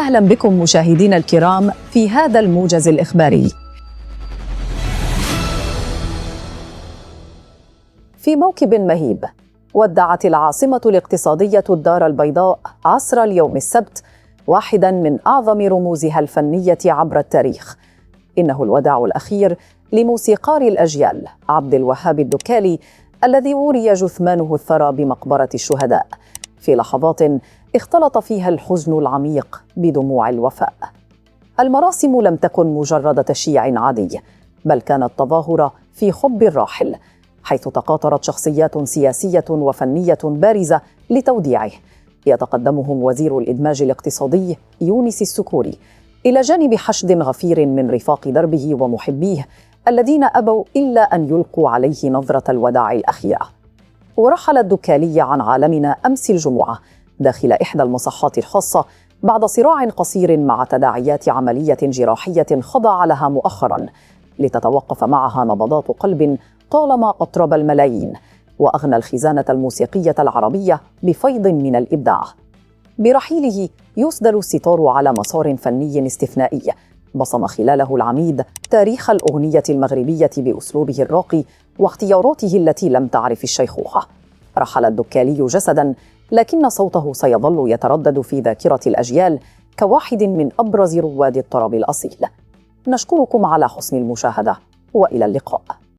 أهلا بكم مشاهدينا الكرام في هذا الموجز الإخباري. في موكب مهيب، ودعت العاصمة الاقتصادية الدار البيضاء عصر اليوم السبت واحدا من أعظم رموزها الفنية عبر التاريخ. إنه الوداع الأخير لموسيقار الأجيال عبد الوهاب الدكالي، الذي وري جثمانه الثرى بمقبرة الشهداء في لحظات اختلط فيها الحزن العميق بدموع الوفاء. المراسم لم تكن مجرد تشييع عادي، بل كانت تظاهرة في حب الراحل، حيث تقاطرت شخصيات سياسية وفنية بارزة لتوديعه، يتقدمهم وزير الإدماج الاقتصادي يونس السكوري، إلى جانب حشد غفير من رفاق دربه ومحبيه الذين أبوا إلا أن يلقوا عليه نظرة الوداع الأخيرة. ورحل الدكالي عن عالمنا أمس الجمعة داخل إحدى المصحات الخاصة بعد صراع قصير مع تداعيات عملية جراحية خضع لها مؤخراً، لتتوقف معها نبضات قلب طالما أطرب الملايين وأغنى الخزانة الموسيقية العربية بفيض من الإبداع. برحيله يسدل الستار على مسار فني استثنائي بصم خلاله العميد تاريخ الأغنية المغربية بأسلوبه الراقي واختياراته التي لم تعرف الشيخوخة. رحل الدكالي جسداً، لكن صوته سيظل يتردد في ذاكرة الأجيال كواحد من أبرز رواد الطرب الأصيل. نشكركم على حسن المشاهدة، وإلى اللقاء.